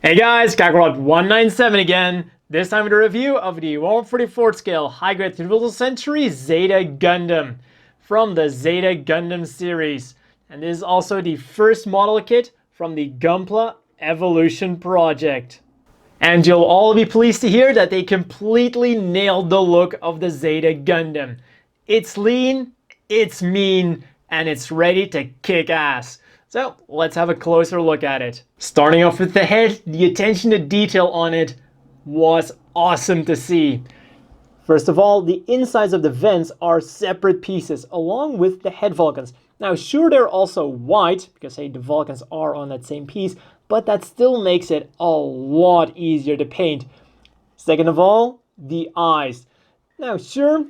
Hey guys, Kakarot197 again. This time with a review of the 144th scale high-grade 3rd century Zeta Gundam from the Zeta Gundam series. And this is also the first model kit from the Gunpla Evolution project. And you'll all be pleased to hear that they completely nailed the look of the Zeta Gundam. It's lean, it's mean, and it's ready to kick ass. So let's have a closer look at it. Starting off with the head, the attention to detail on it was awesome to see. First of all, the insides of the vents are separate pieces along with the head volcans. Now sure, they're also white because hey, the volcans are on that same piece, but that still makes it a lot easier to paint. Second of all, the eyes. Now sure,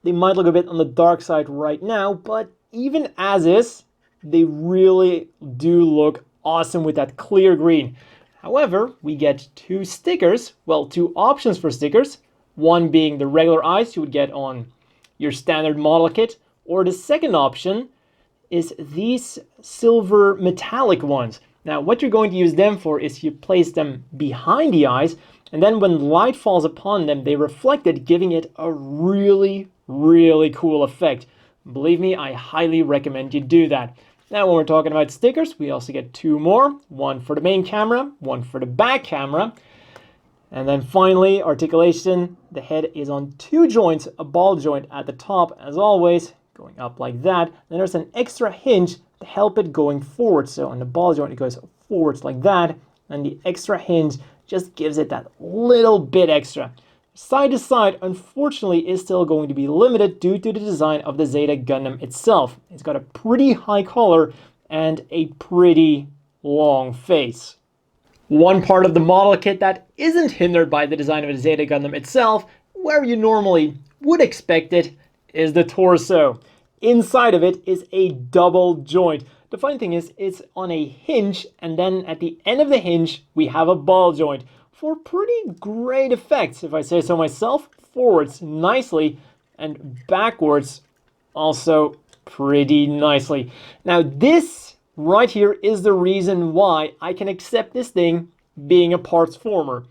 they might look a bit on the dark side right now, but even as is, they really do look awesome with that clear green. However, we get two stickers, well, two options for stickers. One being the regular eyes you would get on your standard model kit, or the second option is these silver metallic ones. Now, what you're going to use them for is you place them behind the eyes, and then when light falls upon them, they reflect it, giving it a really, really cool effect. Believe me, I highly recommend you do that. Now, when we're talking about stickers, we also get two more. One for the main camera, one for the back camera. And then finally, articulation. The head is on two joints, a ball joint at the top, as always, going up like that. Then there's an extra hinge to help it going forward. So on the ball joint, it goes forwards like that. And the extra hinge just gives it that little bit extra. Side to side, unfortunately, is still going to be limited due to the design of the Zeta Gundam itself. It's got a pretty high collar and a pretty long face. One part of the model kit that isn't hindered by the design of the Zeta Gundam itself, where you normally would expect it, is the torso. Inside of it is a double joint. The funny thing is, it's on a hinge, and then at the end of the hinge, we have a ball joint. For pretty great effects, if I say so myself. Forwards nicely and backwards also pretty nicely. Now this right here is the reason why I can accept this thing being a parts former.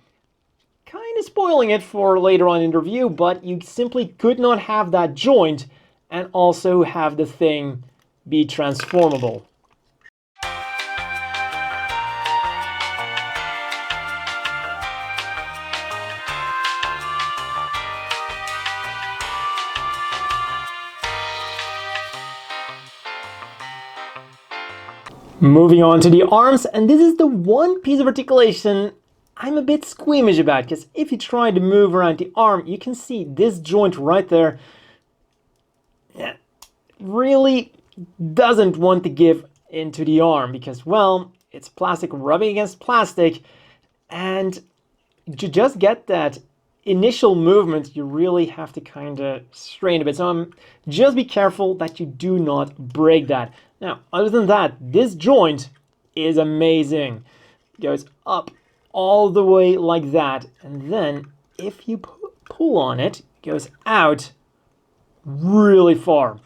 Kind of spoiling it for later on in the review, but you simply could not have that joint and also have the thing be transformable. Moving on to the arms, and this is the one piece of articulation I'm a bit squeamish about, because if you try to move around the arm, you can see this joint right there really doesn't want to give into the arm, because, well, it's plastic rubbing against plastic, and to just get that initial movement, you really have to kind of strain a bit. So just be careful that you do not break that. Now, other than that, this joint is amazing. It goes up all the way like that. And then if you pull on it, it goes out really far.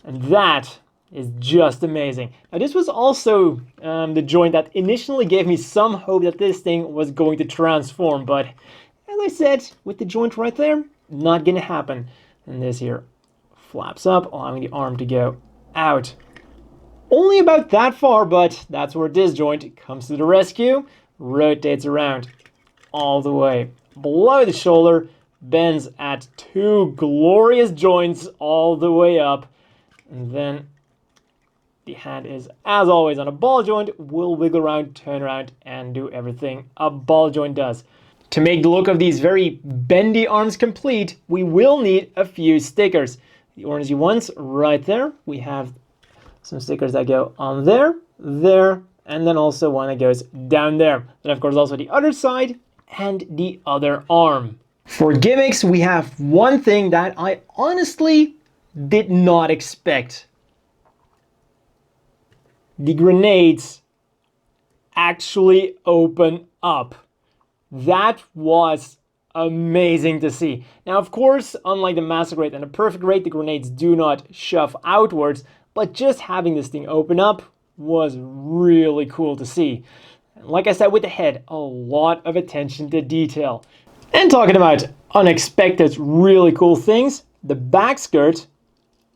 And that is just amazing. Now, this was also the joint that initially gave me some hope that this thing was going to transform. But as I said, with the joint right there, not going to happen. And this here flaps up, allowing the arm to go out. Only about that far, but that's where this joint comes to the rescue, rotates around all the way below the shoulder, bends at two glorious joints all the way up, and then the hand is, as always, on a ball joint, will wiggle around, turn around, and do everything a ball joint does. To make the look of these very bendy arms complete, we will need a few stickers. The orangey ones right there. We have some stickers that go on there, there, and then also one that goes down there. Then of course also the other side and the other arm. For gimmicks, we have one thing that I honestly did not expect. The grenades actually open up. That was amazing to see. Now, of course, unlike the Master Grade and the Perfect Grade, the grenades do not shove outwards, but just having this thing open up was really cool to see. And like I said with the head, a lot of attention to detail. And talking about unexpected, really cool things, the back skirt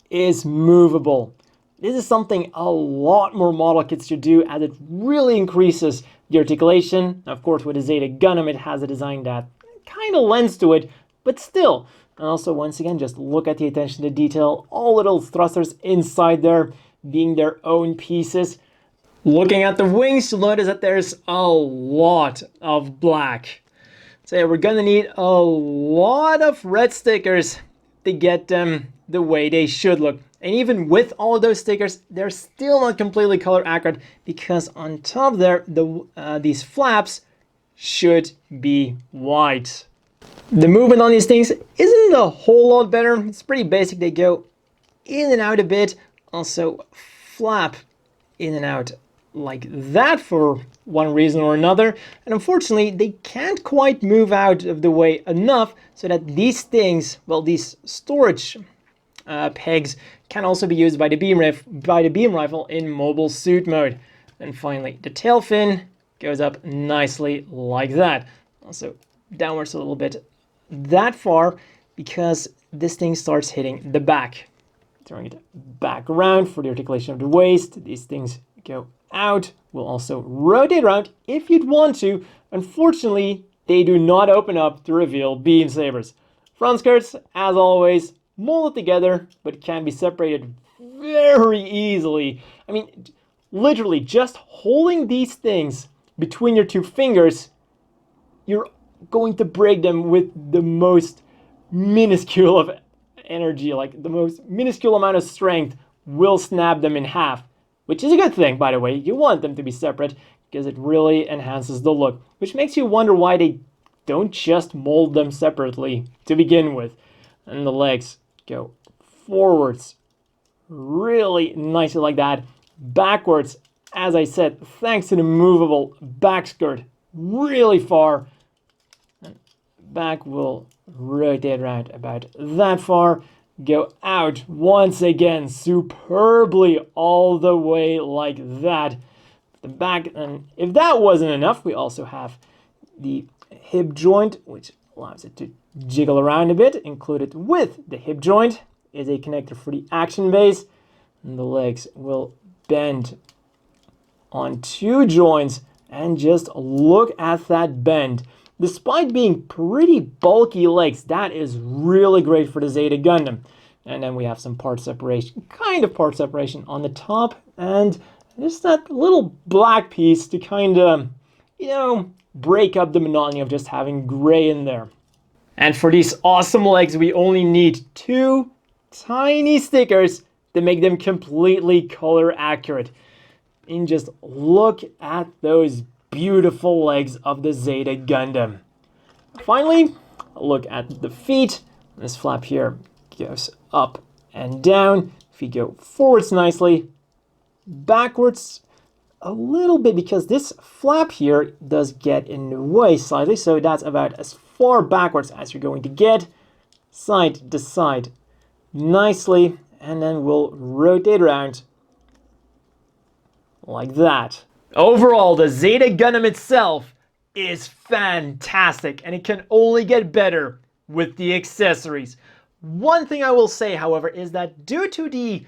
is movable. This is something a lot more model kits should do, as it really increases the articulation. Of course, with the Zeta Gundam, it has a design that kind of lends to it, but still. And also, once again, just look at the attention to detail. All little thrusters inside there being their own pieces. Looking at the wings, you'll notice that there's a lot of black. So yeah, we're gonna need a lot of red stickers to get them the way they should look. And even with all of those stickers, they're still not completely color accurate, because on top there, these flaps should be white. The movement on these things isn't a whole lot better. It's pretty basic. They go in and out a bit, also flap in and out like that for one reason or another. And unfortunately, they can't quite move out of the way enough so that these things, well, these storage pegs can also be used by the beam rifle in mobile suit mode. And finally, the tail fin goes up nicely like that. Also downwards a little bit that far, because this thing starts hitting the back. Throwing it back around for the articulation of the waist. These things go out. We'll also rotate around if you'd want to. Unfortunately, they do not open up to reveal beam sabers. Front skirts, as always, molded together, but can be separated very easily. I mean, literally just holding these things between your two fingers, you're going to break them with the most minuscule of energy, like the most minuscule amount of strength will snap them in half, which is a good thing, by the way. You want them to be separate because it really enhances the look, which makes you wonder why they don't just mold them separately to begin with. And the legs go forwards really nicely like that, backwards, as I said, thanks to the movable back skirt, really far. And back will rotate around about that far, go out once again superbly all the way like that. The back, and if that wasn't enough, we also have the hip joint, which allows it to jiggle around a bit. Included with the hip joint is a connector for the action base, and the legs will bend on two joints, and just look at that bend. Despite being pretty bulky legs, that is really great for the Zeta Gundam. And then we have some part separation, kind of part separation on the top, and just that little black piece to kind of, you know, break up the monotony of just having gray in there. And for these awesome legs, we only need two tiny stickers to make them completely color accurate. And just look at those beautiful legs of the Zeta Gundam. Finally, a look at the feet. This flap here goes up and down. Feet go forwards nicely, backwards a little bit, because this flap here does get in the way slightly, so that's about as far backwards as you're going to get, side to side nicely, and then we'll rotate around like that. Overall, the Zeta Gundam itself is fantastic, and it can only get better with the accessories. One thing I will say, however, is that due to the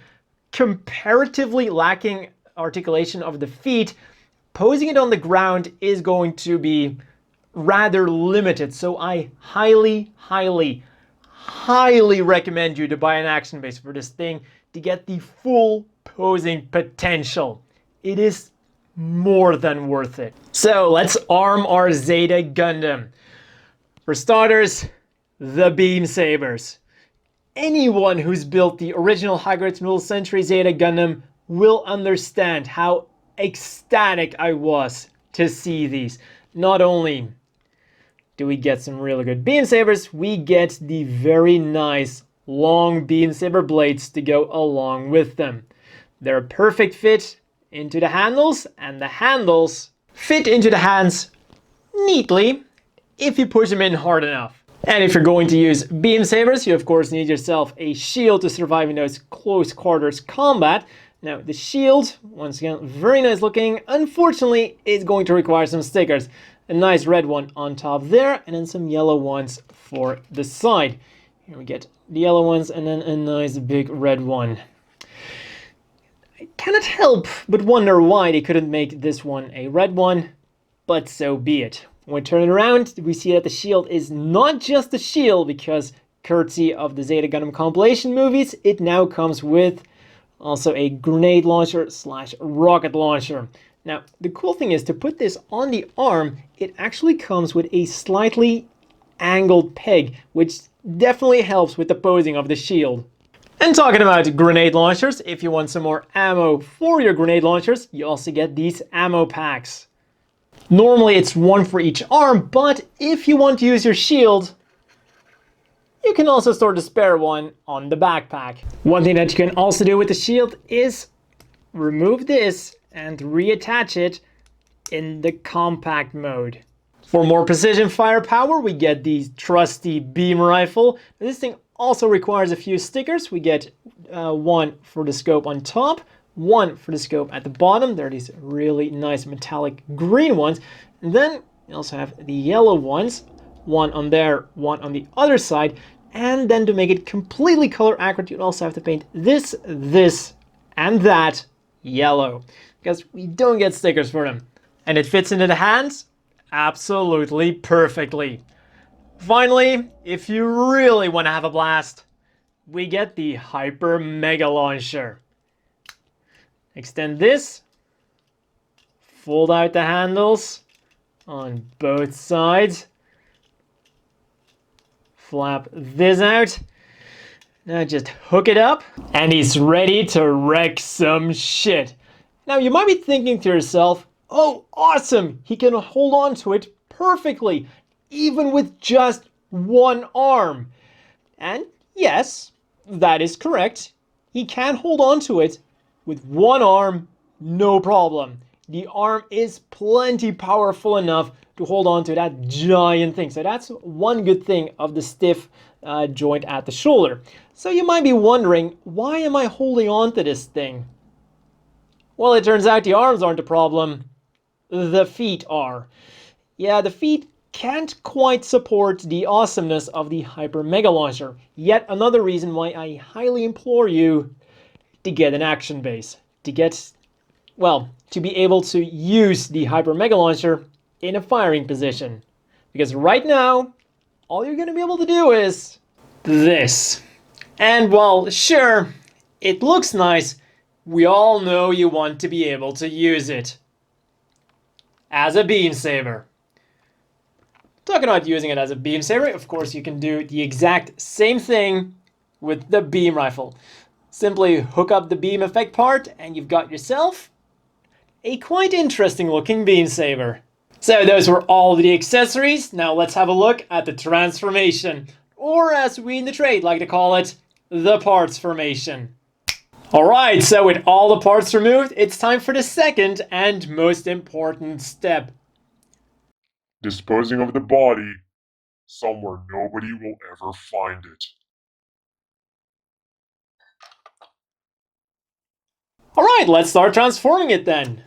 comparatively lacking articulation of the feet, posing it on the ground is going to be rather limited. So I highly recommend you to buy an action base for this thing to get the full posing potential. It is more than worth it. So let's arm our Zeta Gundam. For starters, the beam sabers. Anyone who's built the original high-grade middle century Zeta Gundam will understand how ecstatic I was to see these. Not only do we get some really good beam sabers, we get the very nice long beam saber blades to go along with them. They're a perfect fit into the handles, and the handles fit into the hands neatly if you push them in hard enough. And if you're going to use beam sabers, you of course need yourself a shield to survive in those close quarters combat. Now the shield, once again, very nice looking. Unfortunately, it's going to require some stickers. A nice red one on top there, and then some yellow ones for the side. Here we get the yellow ones, and then a nice big red one. I cannot help but wonder why they couldn't make this one a red one, but so be it. When we turn it around, we see that the shield is not just a shield, because courtesy of the Zeta Gundam compilation movies, it now comes with also a grenade launcher / rocket launcher. Now, the cool thing is, to put this on the arm, it actually comes with a slightly angled peg, which definitely helps with the posing of the shield. And talking about grenade launchers, if you want some more ammo for your grenade launchers, you also get these ammo packs. Normally it's one for each arm, but if you want to use your shield, you can also store the spare one on the backpack. One thing that you can also do with the shield is remove this and reattach it in the compact mode. For more precision firepower, we get the trusty beam rifle. This thing also requires a few stickers. We get one for the scope on top, one for the scope at the bottom. There are these really nice metallic green ones. And then you also have the yellow ones, one on there, one on the other side. And then to make it completely color accurate, you also have to paint this, and that yellow, because we don't get stickers for them. And it fits into the hands absolutely perfectly. Finally, if you really want to have a blast, we get the Hyper Mega Launcher. Extend this, fold out the handles on both sides, flap this out, now just hook it up, and he's ready to wreck some shit. Now you might be thinking to yourself, oh awesome, he can hold on to it perfectly, even with just one arm. And yes, that is correct. He can hold on to it with one arm, no problem. The arm is plenty powerful enough to hold on to that giant thing. So that's one good thing of the stiff joint at the shoulder. So you might be wondering, why am I holding on to this thing? Well, it turns out the arms aren't a problem. The feet are. Yeah, the feet can't quite support the awesomeness of the Hyper Mega Launcher. Yet another reason why I highly implore you to get an action base. To get, well, to be able to use the Hyper Mega Launcher in a firing position. Because right now, all you're going to be able to do is this. And while sure, it looks nice, we all know you want to be able to use it as a beam saber. Talking about using it as a beam saber, of course you can do the exact same thing with the beam rifle. Simply hook up the beam effect part and you've got yourself a quite interesting looking beam saber. So those were all the accessories. Now let's have a look at the transformation, or as we in the trade like to call it, the parts formation. Alright, so with all the parts removed, it's time for the second and most important step. Disposing of the body somewhere nobody will ever find it. Alright, let's start transforming it then.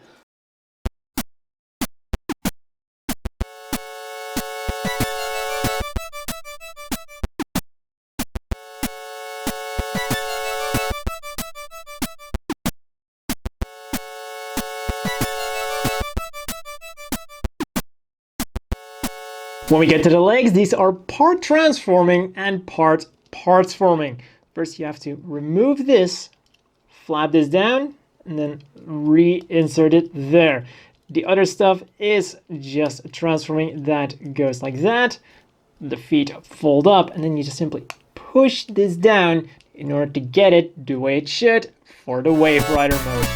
When we get to the legs, these are part transforming and part parts forming. First you have to remove this, flap this down, and then reinsert it there. The other stuff is just transforming. That goes like that. The feet fold up, and then you just simply push this down in order to get it the way it should for the Wave Rider mode.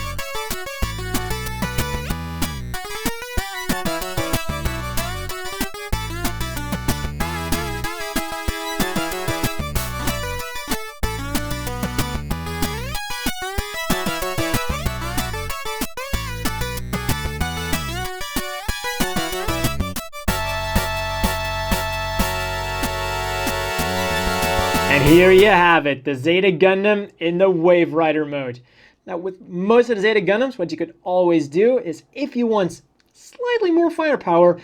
And here you have it, the Zeta Gundam in the Wave Rider mode. Now, with most of the Zeta Gundams, what you could always do is, if you want slightly more firepower,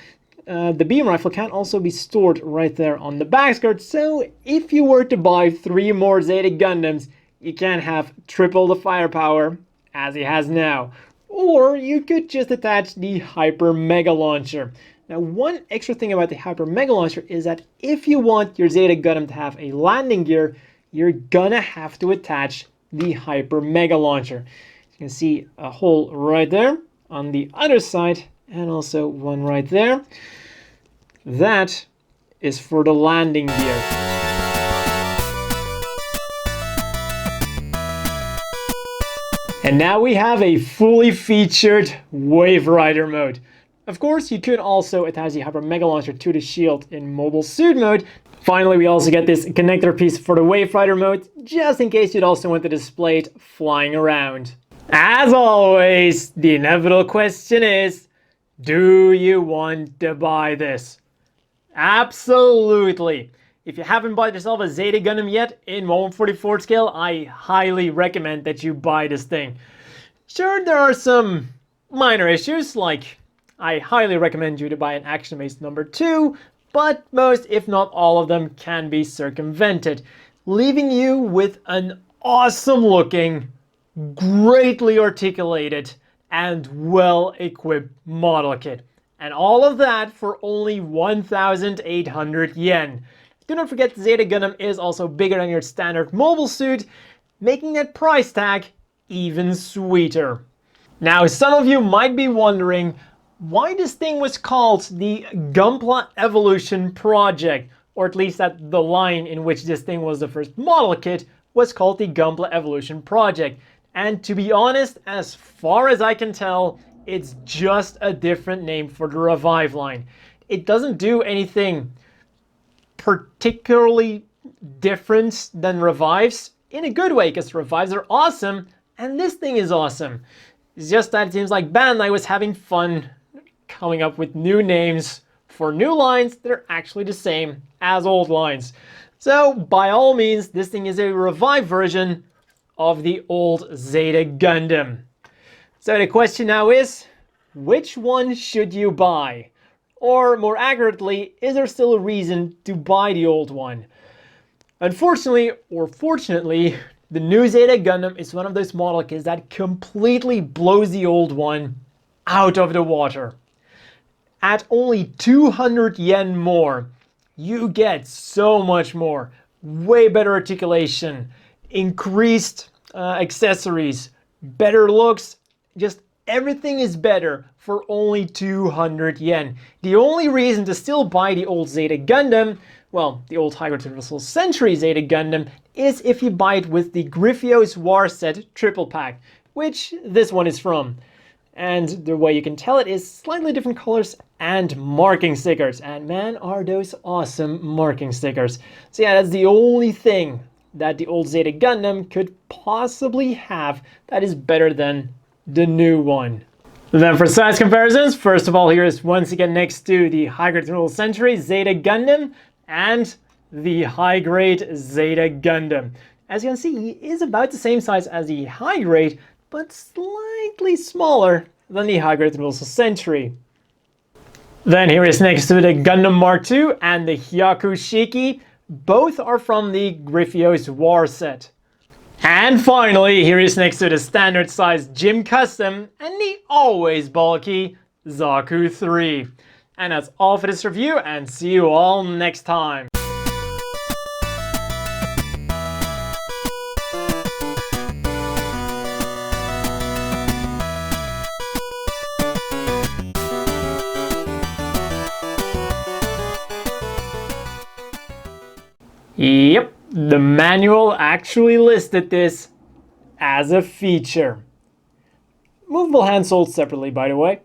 the beam rifle can also be stored right there on the back skirt. So if you were to buy 3 more Zeta Gundams, you can have triple the firepower as he has now. Or you could just attach the Hyper Mega Launcher. Now, one extra thing about the Hyper Mega Launcher is that if you want your Zeta Gundam to have a landing gear, you're gonna have to attach the Hyper Mega Launcher. You can see a hole right there on the other side, and also one right there. That is for the landing gear. And now we have a fully featured Wave Rider mode. Of course, you could also attach the Hyper Mega Launcher to the shield in mobile suit mode. Finally, we also get this connector piece for the Wave Rider mode, just in case you'd also want to display it flying around. As always, the inevitable question is, do you want to buy this? Absolutely. If you haven't bought yourself a Zeta Gundam yet in 1/44 scale, I highly recommend that you buy this thing. Sure, there are some minor issues, like I highly recommend you to buy an Action Base number 2, but most, if not all of them, can be circumvented, leaving you with an awesome looking, greatly articulated, and well-equipped model kit. And all of that for only 1,800 yen. Do not forget the Zeta Gundam is also bigger than your standard mobile suit, making that price tag even sweeter. Now, some of you might be wondering why this thing was called the Gunpla Evolution Project, or at least that the line in which this thing was the first model kit was called the Gunpla Evolution Project. And to be honest, as far as I can tell, it's just a different name for the Revive line. It doesn't do anything particularly different than Revives, in a good way, because Revives are awesome, and this thing is awesome. It's just that it seems like Bandai was having fun coming up with new names for new lines that are actually the same as old lines. So, by all means, this thing is a Revive version of the old Zeta Gundam. So the question now is, which one should you buy? Or more accurately, is there still a reason to buy the old one? Unfortunately, or fortunately, the new Zeta Gundam is one of those model kits that completely blows the old one out of the water. At only 200 yen more, you get so much more. Way better articulation, increased accessories, better looks, just everything is better for only 200 yen. The only reason to still buy the old Zeta Gundam, well, the old High Grade Universal Century Zeta Gundam, is if you buy it with the Griffios War Set Triple Pack, which this one is from. And the way you can tell it is slightly different colors and marking stickers. And man, are those awesome marking stickers. So yeah, that's the only thing that the old Zeta Gundam could possibly have that is better than the new one. Then for size comparisons, first of all, here is once again next to the High Grade Universal Century Zeta Gundam and the High Grade Zeta Gundam. As you can see, he is about the same size as the High Grade, but slightly smaller than the High Grade Universal Century. Then here is next to the Gundam Mark II and the HGUC. Both are from the Griffios War Set. And finally, here is next to the standard size Gym Custom and the always bulky Zaku 3. And that's all for this review, and see you all next time. Yep, the manual actually listed this as a feature. Movable hand sold separately, by the way.